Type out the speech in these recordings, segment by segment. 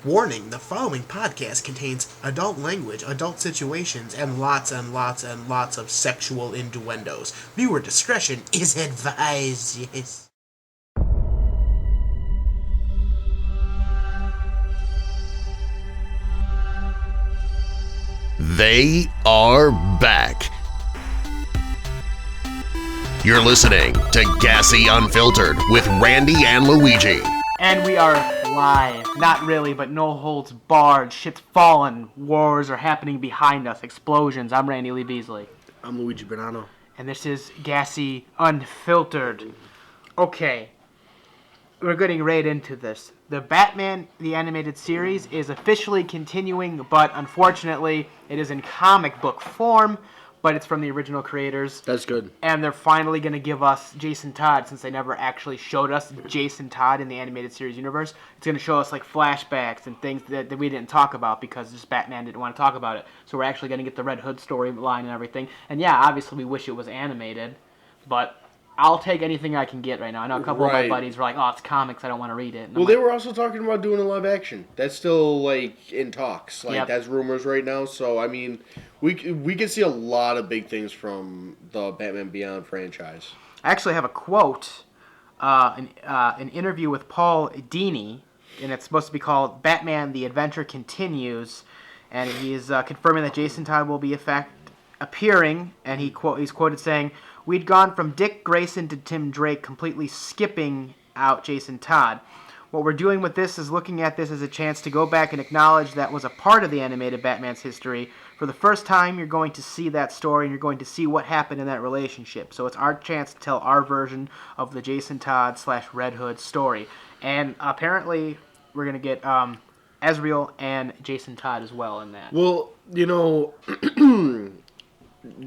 Warning, the following podcast contains adult language, adult situations, and lots and lots and lots of sexual innuendos. Viewer discretion is advised, yes. They are back. You're listening to GASE Unfiltered with Randy and Luigi. And we are live. Not really, but no holds barred. Shit's falling. Wars are happening behind us. Explosions. I'm Randy Lee Beasley. I'm Luigi Bonanno. And this is GASE Unfiltered. Okay. We're getting right into this. The Batman, the animated series, is officially continuing, but unfortunately, it is in comic book form, but it's from the original creators. That's good. And they're finally going to give us Jason Todd, since they never actually showed us Jason Todd in the animated series universe. It's going to show us like flashbacks and things that we didn't talk about because just Batman didn't want to talk about it. So we're actually going to get the Red Hood storyline and everything. And yeah, obviously we wish it was animated, but I'll take anything I can get right now. I know a couple of my buddies were like, oh, it's comics, I don't want to read it. Well, they were also talking about doing a live action. That's still, like, in talks. Like, That's rumors right now. So, I mean, we can see a lot of big things from the Batman Beyond franchise. I actually have a quote, an interview with Paul Dini, and it's supposed to be called Batman, The Adventure Continues, and he's confirming that Jason Todd will be appearing, and he's quoted saying, "We'd gone from Dick Grayson to Tim Drake, completely skipping out Jason Todd. What we're doing with this is looking at this as a chance to go back and acknowledge that was a part of the animated Batman's history. For the first time, you're going to see that story, and you're going to see what happened in that relationship. So it's our chance to tell our version of the Jason Todd / Red Hood story." And apparently, we're going to get Ezreal and Jason Todd as well in that. Well, you know,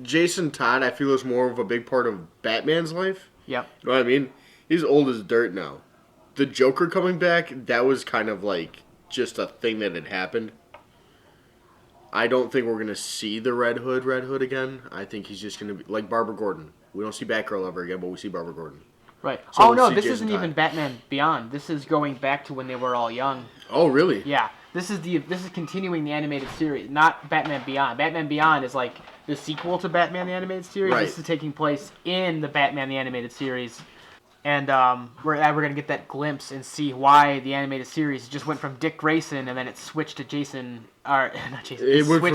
Jason Todd, I feel, is more of a big part of Batman's life. Yep. You know what I mean? He's old as dirt now. The Joker coming back, that was kind of like just a thing that had happened. I don't think we're going to see the Red Hood again. I think he's just going to be like Barbara Gordon. We don't see Batgirl ever again, but we see Barbara Gordon. Right. So oh, no, this Jason isn't Todd. even Batman Beyond. This is going back to when they were all young. Oh, really? Yeah. This is continuing the animated series, not Batman Beyond. Batman Beyond is like the sequel to Batman the Animated Series. Right. This is taking place in the Batman the Animated Series. And we're going to get that glimpse and see why the animated series just went from Dick Grayson and then it switched to switched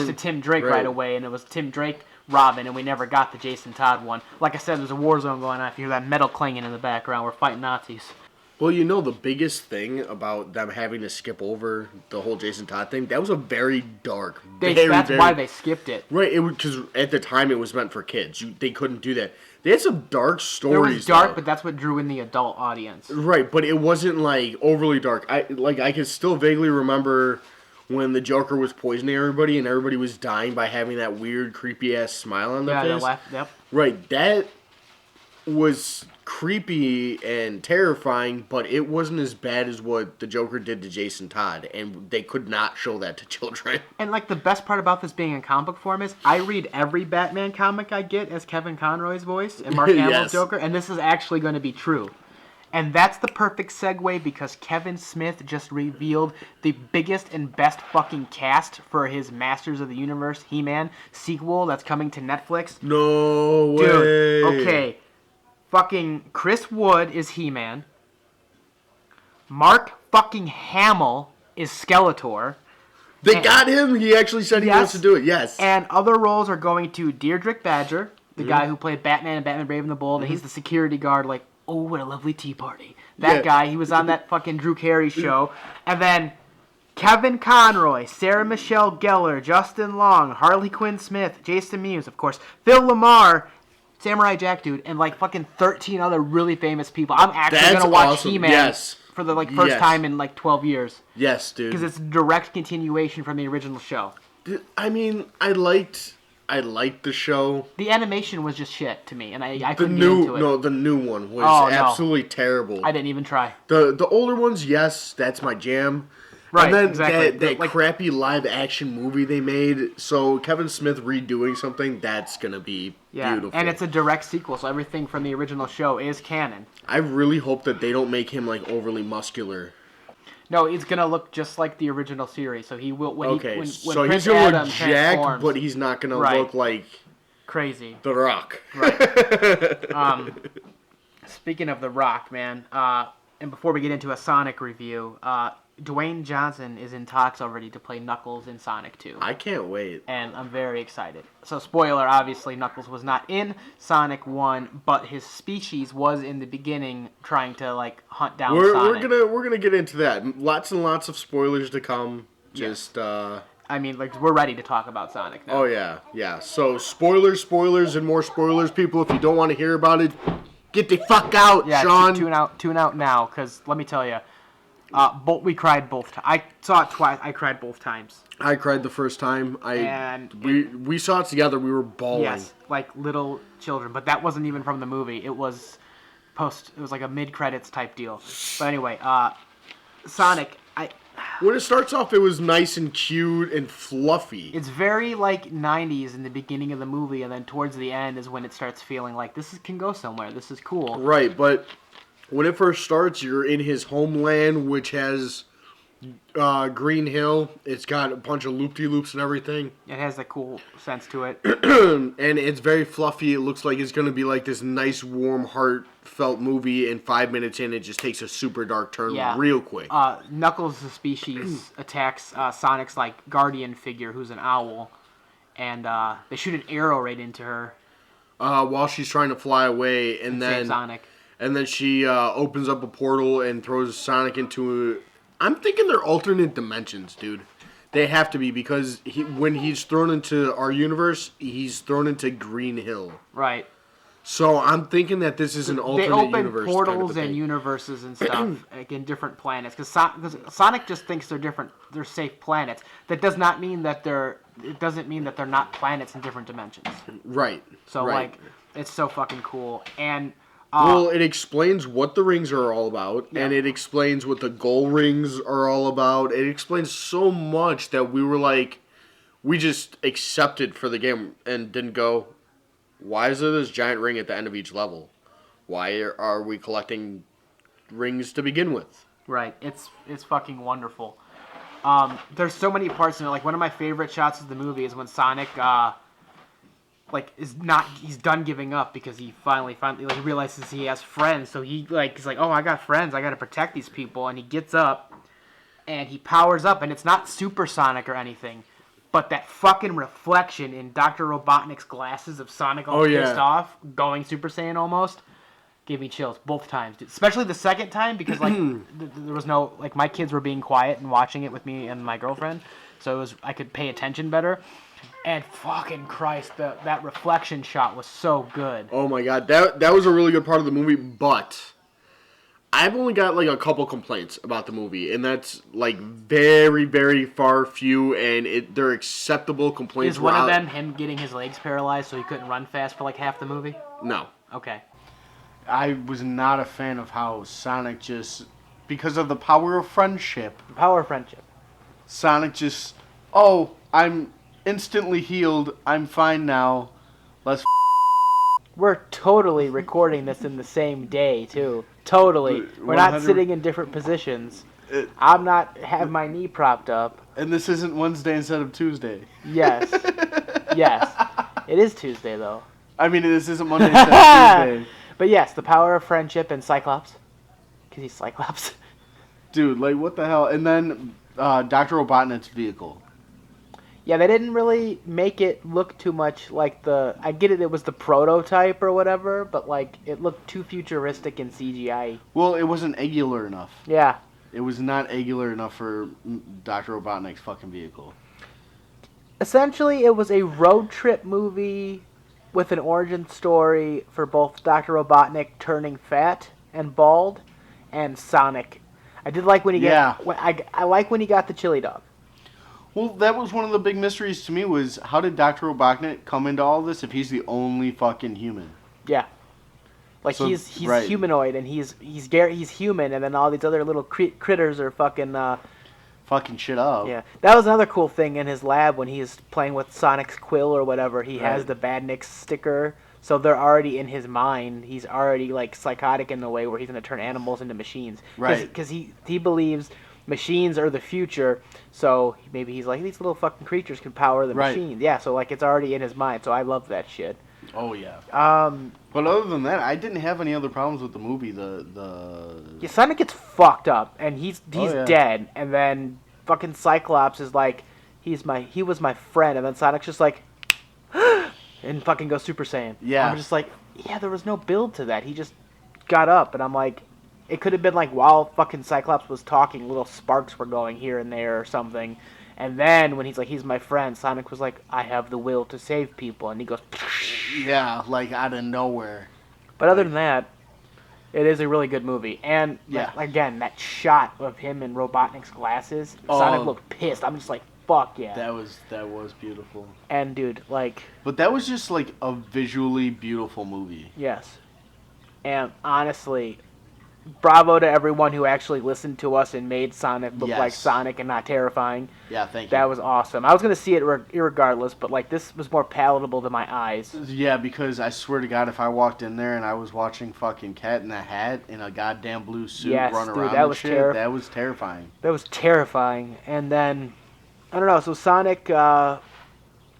to Tim Drake right away, and it was Tim Drake, Robin, and we never got the Jason Todd one. Like I said, there's a war zone going on. If you hear that metal clanging in the background, we're fighting Nazis. Well, you know, the biggest thing about them having to skip over the whole Jason Todd thing, that was a very dark, that's why they skipped it. Right, because at the time it was meant for kids. They couldn't do that. They had some dark stories. It was dark, but that's what drew in the adult audience. Right, but it wasn't, like, overly dark. I can still vaguely remember when the Joker was poisoning everybody and everybody was dying by having that weird, creepy-ass smile on their face. Yeah, yep. Right, that was creepy and terrifying, but it wasn't as bad as what the Joker did to Jason Todd, and they could not show that to children. And like the best part about this being in comic book form is I read every Batman comic I get as Kevin Conroy's voice and Mark Hamill's Yes. Joker, and this is actually going to be true. And that's the perfect segue because Kevin Smith just revealed the biggest and best fucking cast for his Masters of the Universe He-Man sequel that's coming to Netflix. No way. Dude, okay. Fucking Chris Wood is He-Man. Mark fucking Hamill is Skeletor. They got him? He actually said he wants to do it, yes. And other roles are going to Deirdre Badger, the guy who played Batman and Batman Brave and the Bold, and he's the security guard, like, oh, what a lovely tea party. That guy, he was on that fucking Drew Carey show. And then Kevin Conroy, Sarah Michelle Gellar, Justin Long, Harley Quinn Smith, Jason Mewes, of course, Phil Lamar, Samurai Jack Dude, and like fucking 13 other really famous people. I'm actually going to watch He-Man for the first time in like 12 years. Yes, dude. Because it's a direct continuation from the original show. I mean, I liked the show. The animation was just shit to me, and I couldn't get into it. No, the new one was absolutely terrible. I didn't even try. The older ones, yes, that's my jam. Right, and then exactly. that crappy live-action movie they made, so Kevin Smith redoing something, that's going to be beautiful. And it's a direct sequel, so everything from the original show is canon. I really hope that they don't make him, like, overly muscular. No, it's gonna look just like the original series. So he will when Okay, when so Prince he's gonna look Adam jacked, transforms, but he's not gonna Right. look like crazy. The Rock. Right. Speaking of The Rock, man, and before we get into a Sonic review, Dwayne Johnson is in talks already to play Knuckles in Sonic 2. I can't wait. And I'm very excited. So, spoiler, obviously, Knuckles was not in Sonic 1, but his species was in the beginning trying to, like, hunt down Sonic. We're gonna get into that. Lots and lots of spoilers to come. Just I mean, like, we're ready to talk about Sonic now. Oh yeah. So spoilers, and more spoilers, people. If you don't want to hear about it, get the fuck out, Yeah, Sean. tune out now, because let me tell you, we cried both times. I saw it twice. I cried both times. I cried the first time. We saw it together. We were bawling. Yes, like little children. But that wasn't even from the movie. It was It was like a mid-credits type deal. But anyway, Sonic. When it starts off, it was nice and cute and fluffy. It's very like 90s in the beginning of the movie, and then towards the end is when it starts feeling like can go somewhere. This is cool. Right, but when it first starts, you're in his homeland, which has Green Hill. It's got a bunch of loop-de-loops and everything. It has a cool sense to it. And it's very fluffy. It looks like it's going to be like this nice, warm, heartfelt movie, and 5 minutes in, it just takes a super dark turn real quick. Knuckles, the species, attacks Sonic's like guardian figure, who's an owl, and they shoot an arrow right into her. While she's trying to fly away, and then Sonic. And then she opens up a portal and throws Sonic into I'm thinking they're alternate dimensions, dude. They have to be, because when he's thrown into our universe, he's thrown into Green Hill. Right. So I'm thinking that this is an alternate universe. They open portals and universes and stuff like in different planets, because Sonic just thinks they're different. They're safe planets. That does not mean that It doesn't mean that they're not planets in different dimensions. Right. So right. like, it's so fucking cool. And well, it explains what the rings are all about, and it explains what the goal rings are all about. It explains so much that we were like, we just accepted for the game and didn't go, why is there this giant ring at the end of each level? Why are we collecting rings to begin with? Right. It's fucking wonderful. There's so many parts in it. Like, one of my favorite shots of the movie is when Sonic he's done giving up, because he finally like, he realizes he has friends. So he's like, oh, I got friends, I got to protect these people. And he gets up and he powers up, and it's not supersonic or anything, but that fucking reflection in Dr. Robotnik's glasses of Sonic all pissed off, going Super Saiyan almost, gave me chills both times, dude. Especially the second time, because like there was no, like, my kids were being quiet and watching it with me and my girlfriend, so I could pay attention better. And fucking Christ, that reflection shot was so good. Oh my god, that was a really good part of the movie, but I've only got like a couple complaints about the movie, and that's like very, very far few, and they're acceptable complaints. Is one of them him getting his legs paralyzed so he couldn't run fast for like half the movie? No. Okay. I was not a fan of how Sonic just, because of the power of friendship. The power of friendship. Sonic just, I'm instantly healed. I'm fine now. Let's. We're totally recording this in the same day too. Totally. We're not sitting in different positions. I'm not have my knee propped up. And this isn't Wednesday instead of Tuesday. Yes. Yes. It is Tuesday though. I mean, this isn't Monday instead of Tuesday. But yes, the power of friendship and Cyclops. Because he's Cyclops. Dude, like, what the hell? And then Dr. Robotnik's vehicle. Yeah, they didn't really make it look too much like I get it was the prototype or whatever, but like, it looked too futuristic in CGI. Well, it wasn't angular enough. Yeah. It was not angular enough for Dr. Robotnik's fucking vehicle. Essentially, it was a road trip movie with an origin story for both Dr. Robotnik turning fat and bald, and Sonic. I did like when he I like when he got the chili dog. Well, that was one of the big mysteries to me, was how did Dr. Robotnik come into all this if he's the only fucking human? Yeah. Like, so, he's right. Humanoid, and he's human, and then all these other little critters are fucking shit up. Yeah. That was another cool thing in his lab when he's playing with Sonic's quill or whatever. He has the Badniks sticker, so they're already in his mind. He's already, like, psychotic in the way where he's going to turn animals into machines. Right. Because he believes machines are the future, so maybe he's like, these little fucking creatures can power the Right. machines. Yeah, so like it's already in his mind. So I love that shit. Oh yeah. Um, But other than that, I didn't have any other problems with the movie. yeah, Sonic gets fucked up, and he's yeah. dead, and then fucking Cyclops is like, he was my friend, and then Sonic's just like, and fucking goes Super Saiyan. Yeah. I'm just like, yeah, there was no build to that. He just got up, and I'm like, it could have been like while fucking Cyclops was talking, little sparks were going here and there or something. And then when he's like, he's my friend, Sonic was like, I have the will to save people, and he goes. Yeah, like out of nowhere. But other than that, it is a really good movie. And Yeah. like, again, that shot of him in Robotnik's glasses, Oh. Sonic looked pissed. I'm just like, fuck yeah. That was beautiful. And dude, like, But that was just like a visually beautiful movie. yes. And honestly, bravo to everyone who actually listened to us and made Sonic look like Yes. Sonic and not terrifying. Yeah, thank you. That was awesome. I was gonna see it irregardless, but like this was more palatable to my eyes. Yeah, because I swear to God, if I walked in there and I was watching fucking Cat in a Hat in a goddamn blue suit Yes, run dude, around that and was shit, that was terrifying. That was terrifying. And then I don't know. So Sonic,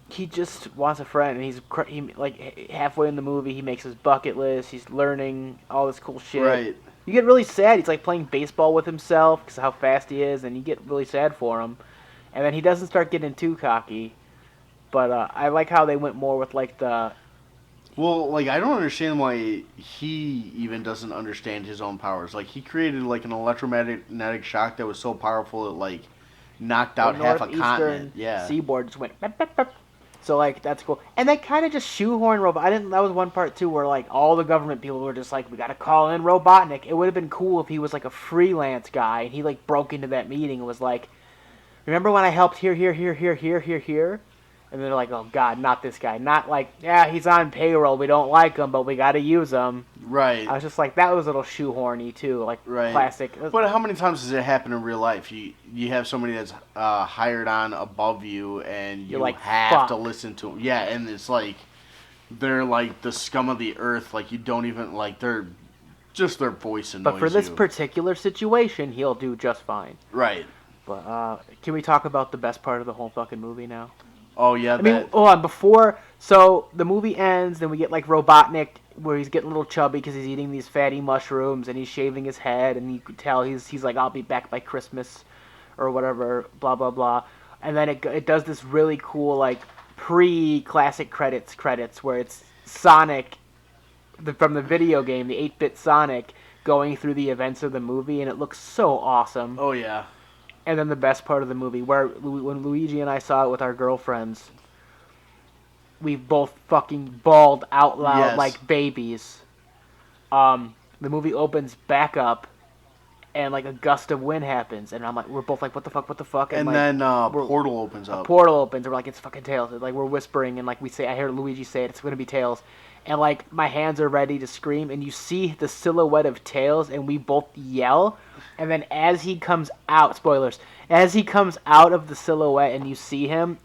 he just wants a friend, and he like halfway in the movie, he makes his bucket list. He's learning all this cool shit. Right. You get really sad. He's like playing baseball with himself because of how fast he is, and you get really sad for him. And then he doesn't start getting too cocky. But I like how they went more with like the. Well, like, I don't understand why he even doesn't understand his own powers. Like, he created, like, an electromagnetic shock that was so powerful it, like, knocked out half a continent. Yeah. Seaboard just went. Beep, beep, beep. So like that's cool, and they kind of just shoehorn Robot. That was one part too, where like all the government people were just like, we gotta call in Robotnik. It would have been cool if he was like a freelance guy, and he like broke into that meeting and was like, remember when I helped here, and they're like, oh god, not this guy, not like, yeah, he's on payroll, we don't like him, but we gotta use him. Right. I was just like, that was a little shoehorny too, like Right. classic. But how many times does it happen in real life? You have somebody that's hired on above you, and you You're like, have fuck. to listen to them. Yeah, and it's like they're like the scum of the earth. Like you don't even like they're just their voice annoys But for this you. particular situation, he'll do just fine. Right. But can we talk about the best part of the whole fucking movie now? Oh yeah. I mean, hold on. Before, so the movie ends, then we get like Robotnik, where he's getting a little chubby because he's eating these fatty mushrooms, and he's shaving his head, and you could tell he's like, I'll be back by Christmas, or whatever, blah blah blah. And then it does this really cool like pre-classic credits where it's Sonic, from the video game, the 8-bit Sonic, going through the events of the movie, and it looks so awesome. Oh yeah. And then the best part of the movie, where when Luigi and I saw it with our girlfriends, we both fucking bawled out loud Yes. like babies. The movie opens back up, and like a gust of wind happens, and I'm like, we're both like, what the fuck? And like, then we're- portal opens a up. portal opens, and we're like, it's fucking Tails. Like we're whispering, and like we say, I hear Luigi say it, it's gonna be Tails. And like my hands are ready to scream, and you see the silhouette of Tails, and we both yell. And then as he comes out, spoilers, as he comes out of the silhouette and you see him,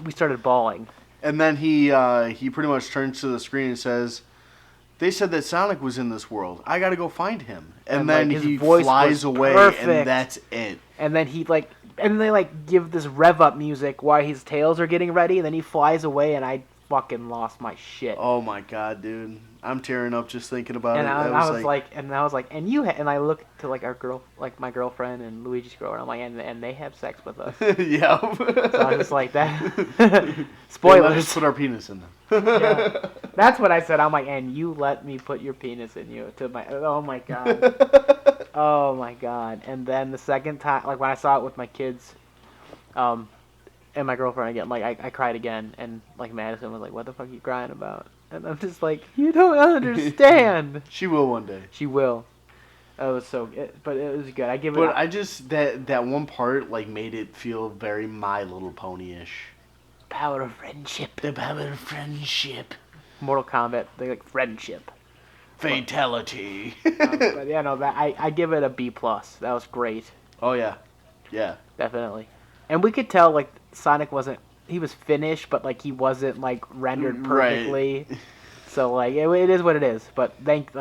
we started bawling. And then he pretty much turns to the screen and says, "They said that Sonic was in this world. I gotta go find him." And then like, his he voice flies was away, perfect. and that's it. And then they like give this rev up music while his tails are getting ready, and then he flies away, and I fucking lost my shit. Oh my god, dude! I'm tearing up just thinking about And it. I That was like, and you, and I looked to like my girlfriend and Luigi's girl, and I'm like, and they have sex with us. yeah. So I was just like that. Let us Spoilers. put our penis in them. Yeah. That's what I said. I'm like, and you let me put your penis in you to my. Oh my god. Oh my god. And then the second time, like when I saw it with my kids, and my girlfriend again, like I cried again, and like Madison was like, "What the fuck are you crying about?" And I'm just like, "You don't understand." She will one day. She will. It was but it was good. I give it. But I just that one part like made it feel very My Little Pony-ish. Power of friendship. The power of friendship. Mortal Kombat. They like friendship. Fatality. But yeah, no, that I give it a B+. That was great. Oh yeah, yeah. Definitely. And we could tell like Sonic wasn't. He was finished, but like he wasn't like rendered perfectly. Right. So like it is what it is. But thank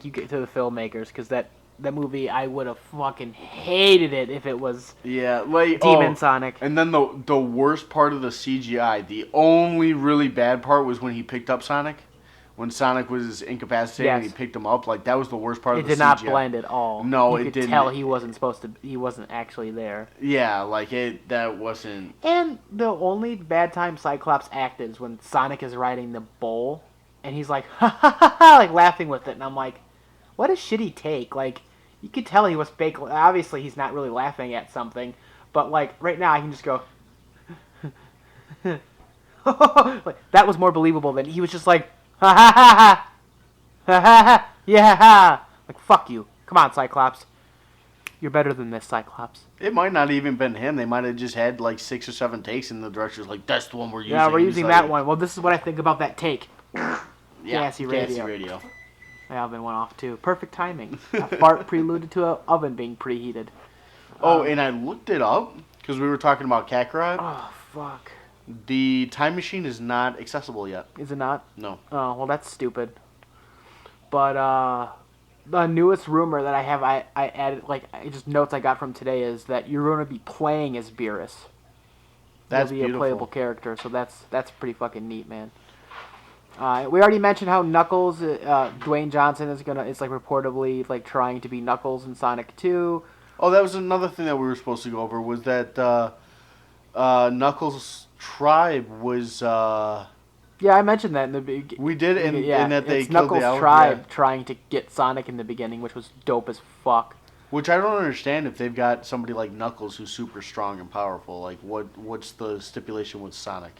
you to the filmmakers, because that that movie, I would have fucking hated it if it was Yeah, like Demon Sonic. And then the worst part of the CGI, the only really bad part was when he picked up Sonic. When Sonic was incapacitated and he Yes. picked him up, like that was the worst part It of the did CGI. not blend at all. No, you it could didn't. tell he wasn't actually there. Yeah, like that wasn't. And the only bad time Cyclops acted is when Sonic is riding the bull, and he's like, ha ha ha ha, like laughing with it, and I'm like, what a shitty take. Like, you could tell he was fake. Obviously, he's not really laughing at something, but like right now, I can just go. Like, that was more believable than he was just like, ha ha ha ha, ha ha ha, yeah, like fuck you. Come on, Cyclops. You're better than this, Cyclops. It might not even been him. They might have just had like 6 or 7 takes, and the director's like, "That's the one we're using." Yeah, we're He's using like, that one. Well, this is what I think about that take. Yeah, Gassy radio. radio. My oven went off too. Perfect timing. A fart preluded to an oven being preheated. Oh, and I looked it up because we were talking about Kakarot. Oh, fuck. The time machine is not accessible yet. Is it not? No. Oh, well, that's stupid. But, the newest rumor that I have, I added, like, just notes I got from today is that you're going to be playing as Beerus. That's He'll be beautiful. a playable character, so that's pretty fucking neat, man. We already mentioned how Knuckles, Dwayne Johnson is like reportedly like trying to be Knuckles in Sonic 2. Oh, that was another thing that we were supposed to go over was that Knuckles' tribe was. Yeah, I mentioned that in the beginning. We did, and that they it's killed Knuckles' the elf, tribe yeah. trying to get Sonic in the beginning, which was dope as fuck. Which I don't understand if they've got somebody like Knuckles who's super strong and powerful. Like, what's the stipulation with Sonic?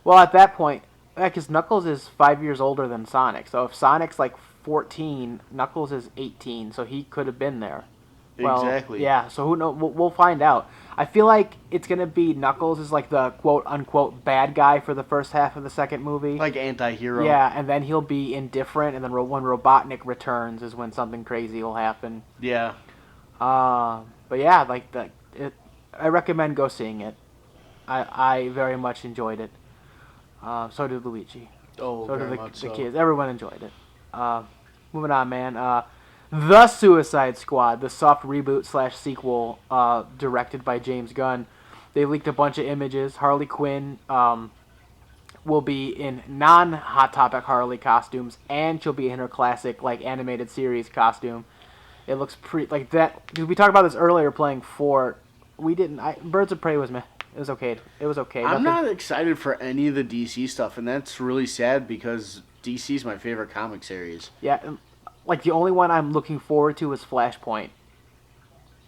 Well, at that point, because Knuckles is 5 years older than Sonic, so if Sonic's like 14, Knuckles is 18, so he could have been there. Well, Exactly. Yeah, so who knows? We'll find out. I feel like it's gonna be Knuckles is like the quote unquote bad guy for the first half of the second movie. Like anti-hero. Yeah, and then he'll be indifferent, and then when Robotnik returns is when something crazy will happen. Yeah. But yeah, like I recommend go seeing it. I very much enjoyed it. So did Luigi. Oh, So very did much the so. kids. Everyone enjoyed it. Moving on, man. The Suicide Squad, the soft reboot / sequel, directed by James Gunn. They leaked a bunch of images. Harley Quinn will be in non-Hot Topic Harley costumes, and she'll be in her classic like animated series costume. It looks pretty like that. We talked about this earlier. Playing 4, we didn't. Birds of Prey was meh. It was okay. It was okay. I'm Nothing- not excited for any of the DC stuff, and that's really sad because DC's my favorite comic series. Yeah, like the only one I'm looking forward to is Flashpoint.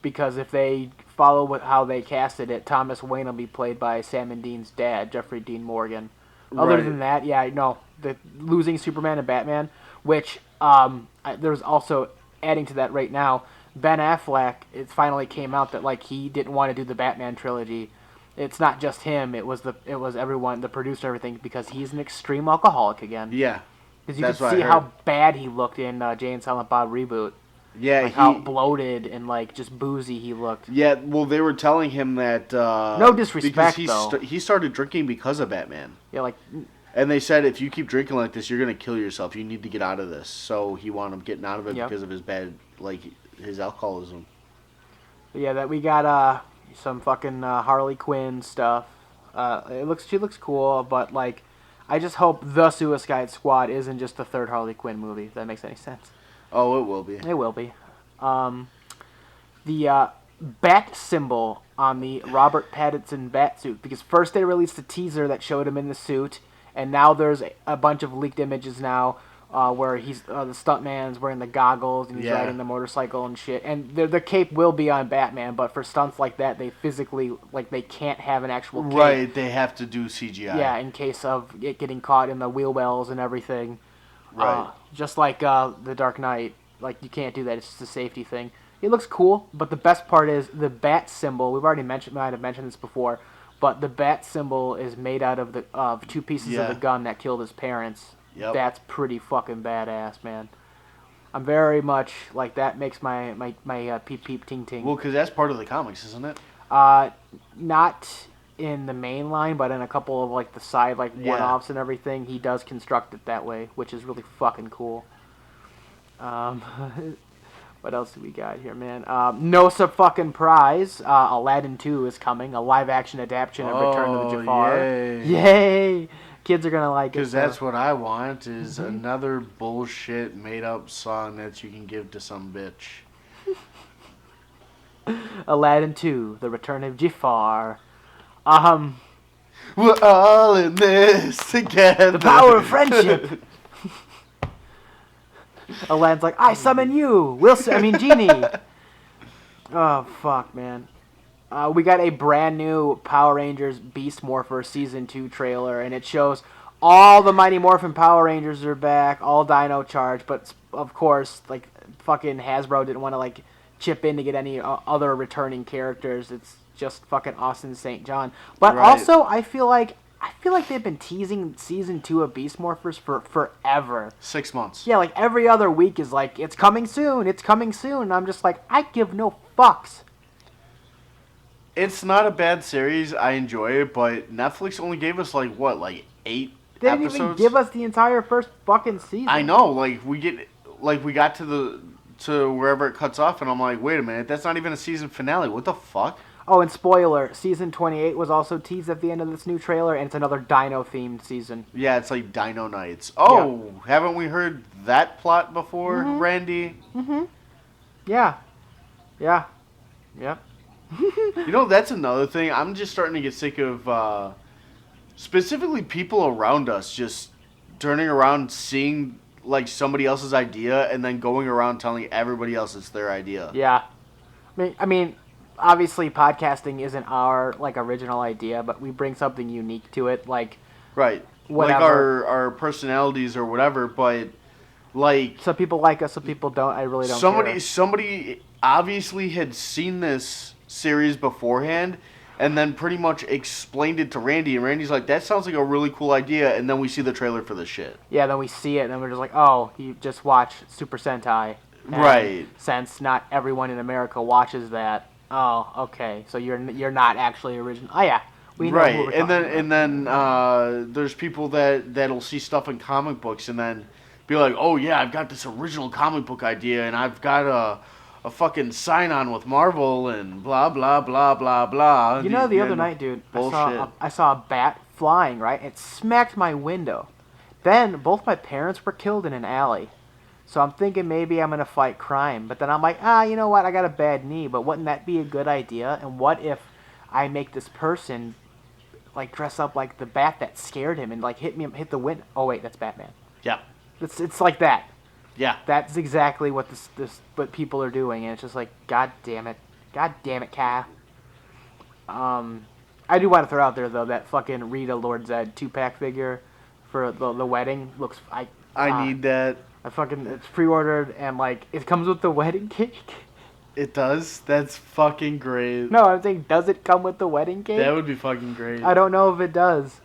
Because if they follow with how they casted it, Thomas Wayne will be played by Sam and Dean's dad, Jeffrey Dean Morgan. Other Right. than that, yeah, no, the losing Superman and Batman, which there's also adding to that right now. Ben Affleck, it finally came out that like he didn't want to do the Batman trilogy. It's not just him; it was everyone, the producer, everything, because he's an extreme alcoholic again. Yeah. Because you That's could what I see heard. how bad he looked in Jay and Silent Bob reboot. Yeah, Like how bloated and like just boozy he looked. Yeah, well, they were telling him that. No disrespect, because though. He started drinking because of Batman. Yeah, like And they said if you keep drinking like this, you're gonna kill yourself. You need to get out of this. So he wound up getting out of it Yep. because of his bad, like his alcoholism. yeah, that we got some fucking Harley Quinn stuff. She looks cool, but like I just hope the Suicide Squad isn't just the third Harley Quinn movie. If that makes any sense. Oh, it will be. It will be. The bat symbol on the Robert Pattinson bat suit, because first they released a teaser that showed him in the suit, and now there's a bunch of leaked images now where he's the stuntman's wearing the goggles and he's Yeah. riding the motorcycle and shit. And the cape will be on Batman, but for stunts like that, they physically they can't have an actual cape. Right, they have to do CGI. Yeah, in case of it getting caught in the wheel wells and everything. Right. Just like The Dark Knight. Like, you can't do that. It's just a safety thing. It looks cool, but the best part is the bat symbol. We've already might have mentioned this before, but the bat symbol is made out of 2 pieces of Yeah. the gun that killed his parents. Yep. That's pretty fucking badass, man. I'm very much, like, that makes my peep peep ting ting. Well, because that's part of the comics, isn't it? Not in the main line, but in a couple of like the side Yeah. one-offs and everything, he does construct it that way, which is really fucking cool. What else do we got here, man? No fucking prize. Aladdin 2 is coming. A live-action adaptation of Return of the Jafar. Yay. Yay! Kids are gonna like it. Because that's what I want, is another bullshit made-up song that you can give to some bitch. Aladdin 2, The Return of Jafar. We're all in this together. The power of friendship. Aladdin's like, I summon you, Genie. Oh, fuck, man. We got a brand new Power Rangers Beast Morpher Season 2 trailer, and it shows all the Mighty Morphin Power Rangers are back, all Dino Charge, but of course, like, fucking Hasbro didn't want to, like, chip in to get any other returning characters. It's just fucking Austin St. John. But Right. also, I feel like they've been teasing Season 2 of Beast Morphers for forever. 6 months. Yeah, like every other week is like, it's coming soon, it's coming soon. And I'm just like, I give no fucks. It's not a bad series. I enjoy it, but Netflix only gave us, like, what, like 8 They didn't episodes? even give us the entire first fucking season. I know, like, we got to wherever it cuts off, and I'm like, wait a minute, that's not even a season finale. What the fuck? Oh, and spoiler, season 28 was also teased at the end of this new trailer, and it's another dino-themed season. Yeah, it's like Dino Nights. Oh, haven't we heard that plot before, Randy? Yeah. Yeah. Yep. You know, that's another thing. I'm just starting to get sick of specifically people around us just turning around, seeing like somebody else's idea, and then going around telling everybody else it's their idea. Yeah. I mean, obviously podcasting isn't our like original idea, but we bring something unique to it, like Right. whatever. Like our personalities or whatever, but like Some people like us, some people don't. I really don't care. somebody obviously had seen this series beforehand and then pretty much explained it to Randy, and Randy's like, that sounds like a really cool idea, and then we see the trailer for the shit. Yeah, then we see it, and then we're just like, oh, you just watch Super Sentai. And Right. Since not everyone in America watches that, oh, okay, so you're not actually original. Oh yeah, we know Right, who we're and talking then about. there's people that'll see stuff in comic books and then be like, oh yeah, I've got this original comic book idea, and I've got a fucking sign-on with Marvel and blah blah blah blah blah. You know, the other night, dude, bullshit. I saw a bat flying, right? It smacked my window. Then both my parents were killed in an alley. So I'm thinking maybe I'm going to fight crime. But then I'm like, you know what? I got a bad knee. But wouldn't that be a good idea? And what if I make this person like dress up like the bat that scared him and like hit the window? Oh, wait, that's Batman. Yeah, It's like that. yeah. That's exactly what what people are doing, and it's just like, God damn it, Kyle. I do want to throw out there though that fucking Rita Lord Zed 2-pack figure for the wedding looks. I need that. It's pre-ordered, and like it comes with the wedding cake. It does. That's fucking great. No, I'm saying, does it come with the wedding cake? That would be fucking great. I don't know if it does.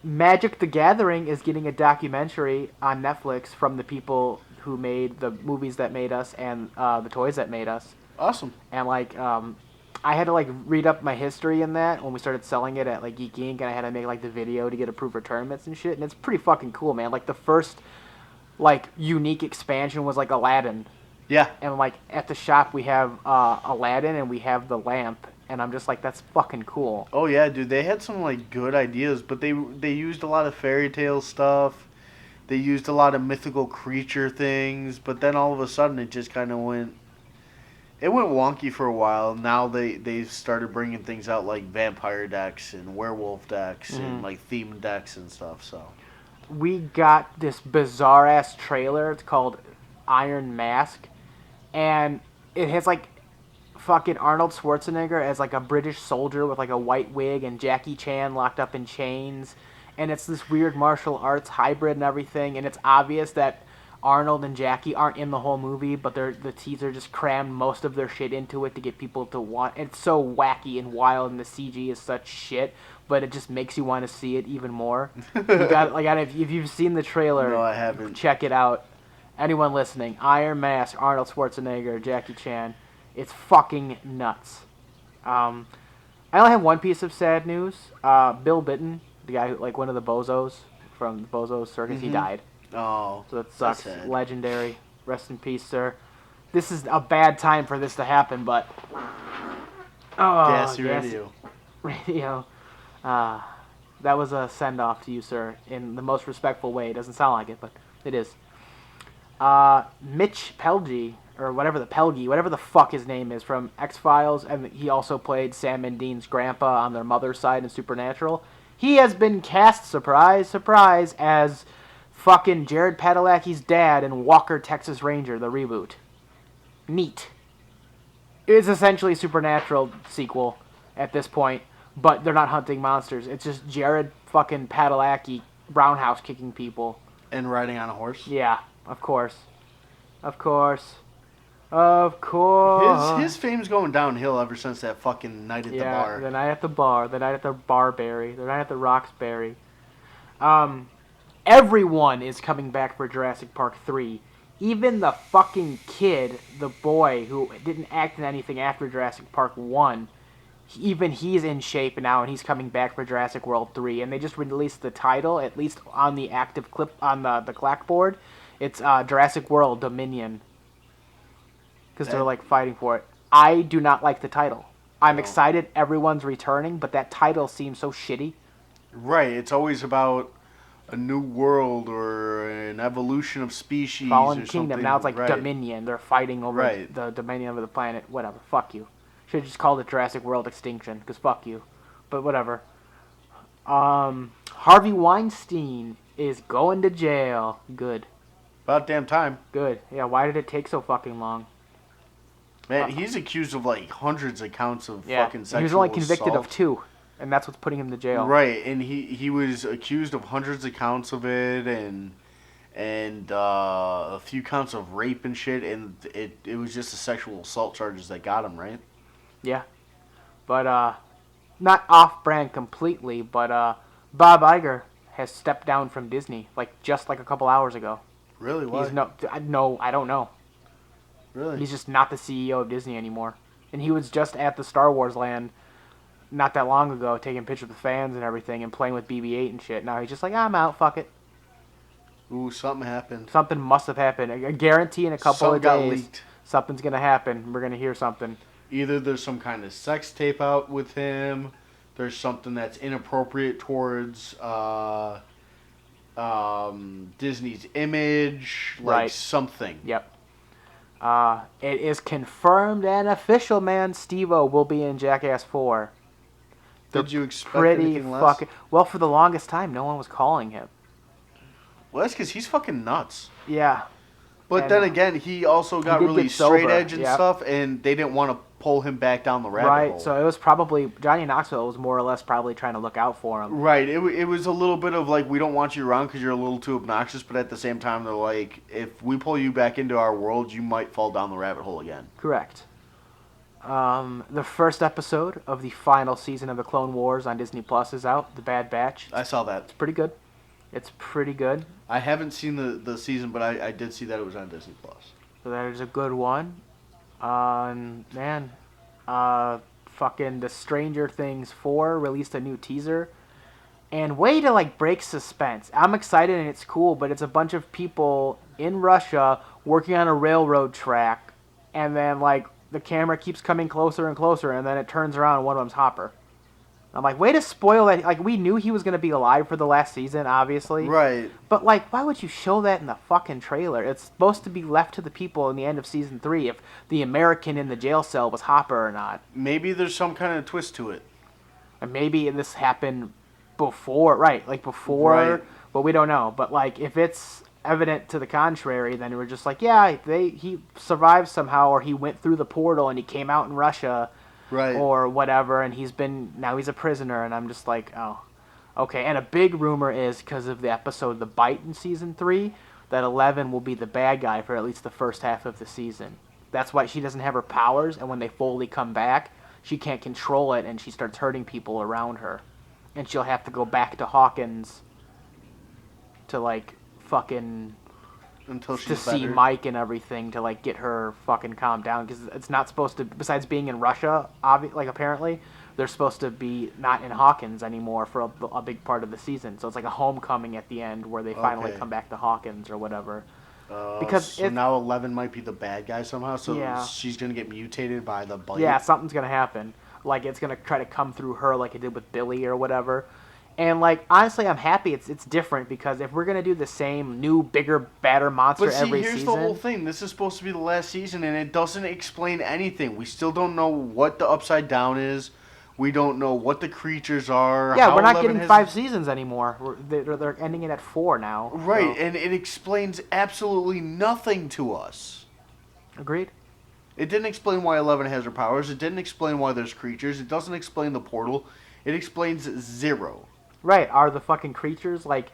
Magic the Gathering is getting a documentary on Netflix from the people who made the movies that made us and the toys that made us. Awesome. And like, I had to like read up my history in that when we started selling it at like Geek Inc. And I had to make like the video to get approved for tournaments and shit. And it's pretty fucking cool, man. Like the first like unique expansion was like Aladdin. Yeah. And like at the shop we have Aladdin and we have the lamp. And I'm just like, that's fucking cool. Oh yeah, dude. They had some like good ideas, but they used a lot of fairy tale stuff. They used a lot of mythical creature things, but then all of a sudden it just kind of went wonky for a while. Now they started bringing things out like vampire decks and werewolf decks and like themed decks and stuff. So we got this bizarre ass trailer. It's called Iron Mask, and it has like fucking Arnold Schwarzenegger as like a British soldier with like a white wig and Jackie Chan locked up in chains, and it's this weird martial arts hybrid and everything, and it's obvious that Arnold and Jackie aren't in the whole movie, but the teaser just crammed most of their shit into it to get people to want. It's so wacky and wild, and the CG is such shit, but it just makes you want to see it even more. If you've seen the trailer, no, I haven't. Check it out. Anyone listening, Iron Mask, Arnold Schwarzenegger, Jackie Chan. It's fucking nuts. I only have one piece of sad news. Bill Bitton, the guy who, like one of the bozos from the Bozo Circus, he died. Oh, So that sucks. that's sad. Legendary. Rest in peace, sir. This is a bad time for this to happen, but... Oh, Gassy Radio. Radio. That was a send-off to you, sir, in the most respectful way. It doesn't sound like it, but it is. Mitch Pelgy, or whatever the fuck his name is, from X-Files, and he also played Sam and Dean's grandpa on their mother's side in Supernatural. He has been cast, surprise, surprise, as fucking Jared Padalecki's dad in Walker, Texas Ranger, the reboot. Neat. It's essentially a Supernatural sequel at this point, but they're not hunting monsters. It's just Jared fucking Padalecki roundhouse kicking people. And riding on a horse? Yeah, of course. Of course. Of course. His fame's going downhill ever since that fucking night at the bar. Yeah, the night at the bar, the night at the Barberry, the night at the Roxbury. Everyone is coming back for Jurassic Park 3. Even the fucking kid, the boy who didn't act in anything after Jurassic Park 1, even he's in shape now, and he's coming back for Jurassic World 3. And they just released the title, at least on the active clip on the clackboard. It's Jurassic World Dominion. Because they're, like, fighting for it. I do not like the title. I'm excited everyone's returning, but that title seems so shitty. Right, it's always about a new world or an evolution of species Fallen or Kingdom. something. Now it's like right. Dominion. They're fighting over the dominion of the planet. Whatever. Fuck you. Should have just called it Jurassic World Extinction, because fuck you. But whatever. Harvey Weinstein is going to jail. Good. About damn time. Good. Yeah, why did it take so fucking long? Man, he's accused of like hundreds of counts of fucking sexual he was only convicted assault. of 2, and that's what's putting him to jail. Right, and he was accused of hundreds of counts of it, and a few counts of rape and shit, and it was just the sexual assault charges that got him, right? Yeah. But, not off-brand completely, but, Bob Iger has stepped down from Disney, just a couple hours ago. Really? Why? He's no, I don't know. Really? He's just not the CEO of Disney anymore. And he was just at the Star Wars land not that long ago, taking pictures with fans and everything, and playing with BB-8 and shit. Now he's just like, I'm out, fuck it. Ooh, something happened. Something must have happened. I guarantee in a couple of got days, leaked. something's going to happen. We're going to hear something. Either there's some kind of sex tape out with him, there's something that's inappropriate towards Disney's image, Right. something. Yep. It is confirmed and official, man. Steve-O will be in Jackass 4. Did you expect Pretty anything less? fucking... Well, for the longest time, no one was calling him. Well, that's because he's fucking nuts. Yeah. But And, then again, he also got did really get sober, straight edge and yep. stuff, and they didn't want to pull him back down the rabbit Right, hole. so it was probably... Johnny Knoxville was more or less probably trying to look out for him. Right, it was a little bit of like, we don't want you around because you're a little too obnoxious, but at the same time, they're like, if we pull you back into our world, you might fall down the rabbit hole again. Correct. The first episode of the final season of the Clone Wars on Disney Plus is out, The Bad Batch. I saw that. It's pretty good. It's pretty good. I haven't seen the season, but I did see that it was on Disney Plus. So that is a good one. Man, fucking the Stranger Things 4 released a new teaser. And way to, break suspense. I'm excited and it's cool, but it's a bunch of people in Russia working on a railroad track. And then, the camera keeps coming closer and closer, and then it turns around and one of them's Hopper. I'm like, way to spoil that. We knew he was going to be alive for the last season, obviously. Right. But, why would you show that in the fucking trailer? It's supposed to be left to the people in the end of Season 3 if the American in the jail cell was Hopper or not. Maybe there's some kind of twist to it. And maybe this happened before, before, Right. but we don't know. But, if it's evident to the contrary, then we're just like, yeah, he survived somehow, or he went through the portal and he came out in Russia. Right. Or whatever, and now he's a prisoner, and I'm just like, oh, okay. And a big rumor is, because of the episode The Bite in Season 3, that 11 will be the bad guy for at least the first half of the season. That's why she doesn't have her powers, and when they fully come back, she can't control it, and she starts hurting people around her. And she'll have to go back to Hawkins to, fucking... Until she's to see better. Mike and everything to get her fucking calm down, because it's not supposed to, besides being in Russia, apparently they're supposed to be not in Hawkins anymore for a big part of the season, so it's like a homecoming at the end where they finally Okay. come back to Hawkins or whatever. Because so now 11 might be the bad guy somehow. So Yeah. she's gonna get mutated by the bite. Yeah, something's gonna happen. Like it's gonna try to come through her, like it did with Billy or whatever. And like honestly, I'm happy it's different because if we're gonna do the same new, bigger, badder monster But see, every here's season, the whole thing. This is supposed to be the last season, and it doesn't explain anything. We still don't know what the Upside Down is. We don't know what the creatures are. yeah, how we're not 11 getting has- 5 seasons anymore. They're ending it at 4 now. Right, so- and it explains absolutely nothing to us. Agreed. It didn't explain why 11 has her powers. It didn't explain why there's creatures. It doesn't explain the portal. It explains zero. Right? Are the fucking creatures like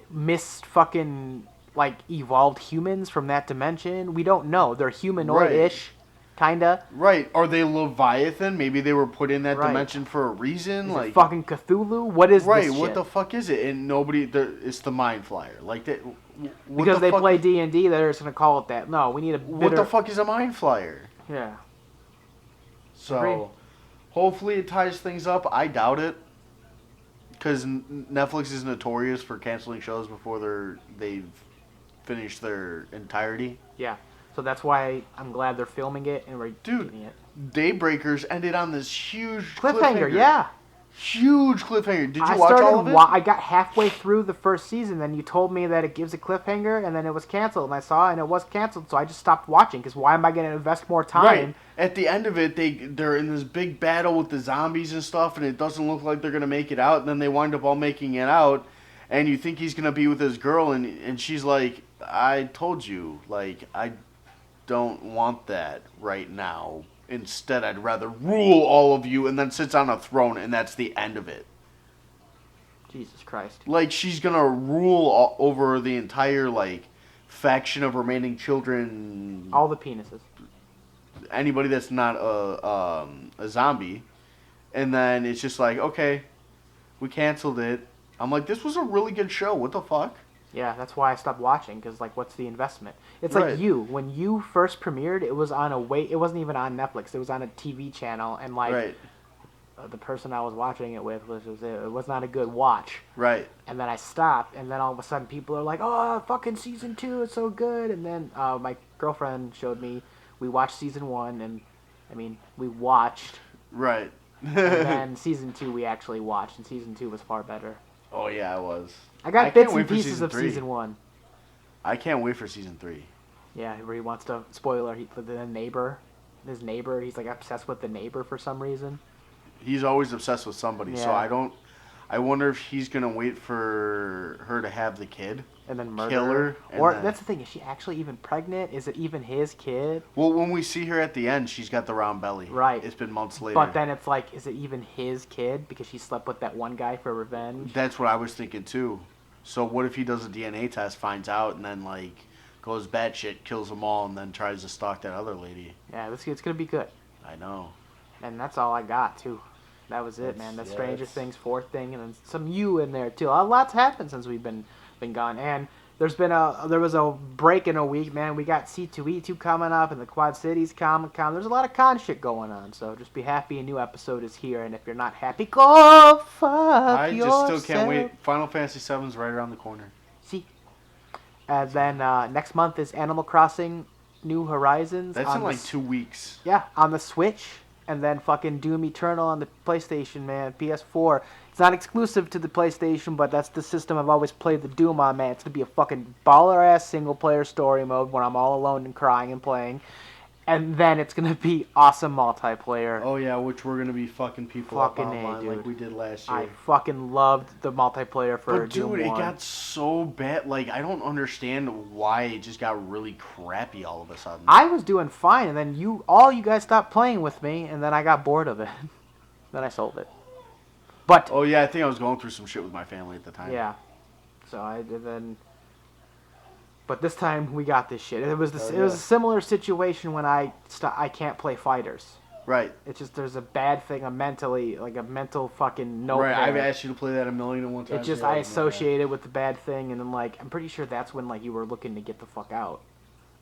fucking like evolved humans from that dimension? We don't know. They're humanoid-ish, kinda. Right. Are they Leviathan? Maybe they were put in that Right. dimension for a reason. Is like it fucking Cthulhu? What is right. this What shit? the fuck is it? And nobody. It's the Mind Flyer. Like that. What Because the they fuck, play D&D, they're just gonna call it that. No, we need a What bitter... the fuck is a Mind Flyer? Yeah. So, Agreed. hopefully it ties things up. I doubt it, because Netflix is notorious for canceling shows before they've finished their entirety. Yeah. So that's why I'm glad they're filming it and we're Dude, getting it. Daybreakers ended on this huge Cliffhanger, yeah. Huge cliffhanger. Did you I watch started all of it? I got halfway through the first season, then you told me that it gives a cliffhanger, and then it was canceled, and I saw it, and it was canceled, so I just stopped watching, because why am I going to invest more time? Right. At the end of it, they're in this big battle with the zombies and stuff, and it doesn't look like they're going to make it out, and then they wind up all making it out, and you think he's going to be with his girl, and she's like, I told you, like, I don't want that right now. Instead, I'd rather rule all of you, and then sits on a throne, and that's the end of it. Jesus Christ. Like, she's gonna rule over the entire, like, faction of remaining children. All the penises. Anybody that's not a zombie. And then it's just like, okay, we canceled it. I'm like, this was a really good show. What the fuck? Yeah, that's why I stopped watching, because, like, what's the investment? It's Right. like you. When you first premiered, it was on it wasn't even on Netflix. It was on a TV channel, and, like, Right, the person I was watching it with it was not a good watch. right. And then I stopped, and then all of a sudden people are like, oh, fucking season 2 is so good. And then my girlfriend showed me, we watched season 1, and, I mean, we watched. Right. And then season 2 we actually watched, and season 2 was far better. Oh, yeah, I was. I got can't bits wait and for pieces season of 3. season 1. I can't wait for season 3. Yeah, where he wants to, spoiler, his neighbor, he's, like, obsessed with the neighbor for some reason. He's always obsessed with somebody, so Yeah. I wonder if he's gonna wait for her to have the kid. And then murder Kill her, and Or, then- that's the thing, is she actually even pregnant? Is it even his kid? Well, when we see her at the end, she's got the round belly. Right. It's been months later. But then it's like, is it even his kid? Because she slept with that one guy for revenge. That's what I was thinking too. So what if he does a DNA test, finds out, and then like goes batshit, kills them all, and then tries to stalk that other lady? Yeah, it's gonna be good. I know. And that's all I got too. That was it, man. The yeah, Stranger it's- Things 4th thing, and then some you in there too. A lot's happened since we've been gone. And there was a break in a week, man. We got C2E2 coming up, and the Quad Cities Comic-Con. There's a lot of con shit going on, so just be happy a new episode is here. And if you're not happy, go fuck I yourself. just still can't wait. Final Fantasy VII's right around the corner. See. And then next month is Animal Crossing New Horizons. That's on in the like 2 weeks. Yeah, on the Switch, and then fucking Doom Eternal on the PlayStation, man, PS4. It's not exclusive to the PlayStation, but that's the system I've always played the Doom on, man. It's gonna be a fucking baller-ass single-player story mode when I'm all alone and crying and playing. And then it's gonna be awesome multiplayer. Oh yeah, which we're gonna be fucking people Fucking up A, online dude. like we did last year. I fucking loved the multiplayer for But Doom dude, it 1. got so bad. Like I don't understand why it just got really crappy all of a sudden. I was doing fine, and then all you guys stopped playing with me, and then I got bored of it. Then I sold it. But Oh yeah, I think I was going through some shit with my family at the time. yeah, so I did then. But this time we got this shit. It was Oh, it was yeah. a similar situation when I can't play fighters. Right. It's just there's a bad thing, a mental fucking note. Right. I've there. asked you to play that 1,000,001 times. It just Yeah, I know associate it with the bad thing, and then like I'm pretty sure that's when like you were looking to get the fuck out.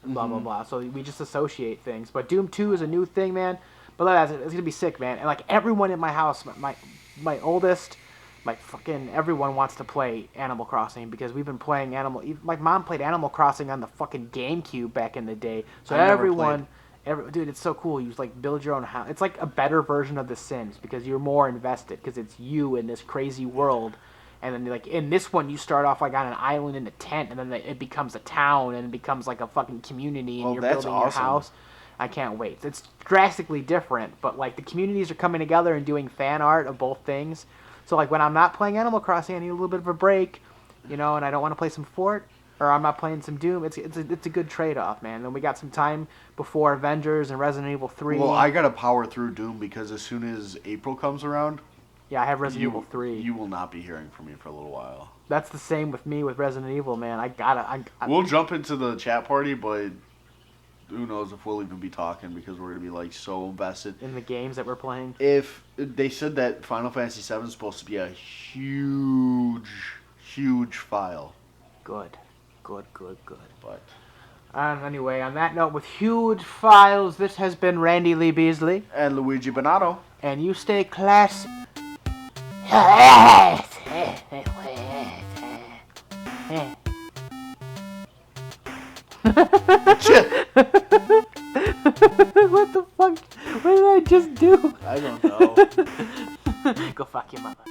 Blah blah blah. So we just associate things. But Doom 2 is a new thing, man. But it's gonna be sick, man. And like everyone in my house, my oldest, Like, fucking everyone wants to play Animal Crossing because we've been playing my mom played Animal Crossing on the fucking GameCube back in the day. So dude, it's so cool. You just, like, build your own house. It's like a better version of The Sims because you're more invested because it's you in this crazy world. And then, like, in this one, you start off, like, on an island in a tent, and then it becomes a town, and it becomes, like, a fucking community, and you're building your house. I can't wait. It's drastically different, but, like, the communities are coming together and doing fan art of both things. So, like, when I'm not playing Animal Crossing, I need a little bit of a break, and I don't want to play some Fort, or I'm not playing some Doom. It's a good trade-off, man. And we got some time before Avengers and Resident Evil 3. Well, I got to power through Doom because as soon as April comes around... Yeah, I have Resident Evil 3. You will not be hearing from me for a little while. That's the same with me with Resident Evil, man. We'll jump into the chat party, but who knows if we'll even be talking because we're going to be, like, so invested. In the games that we're playing? If they said that Final Fantasy VII is supposed to be a huge, huge file. Good. But... anyway, on that note, with huge files, this has been Randy Lee Beasley. And Luigi Bonato. And you stay classy. What the fuck? What did I just do? I don't know. Go fuck your mother.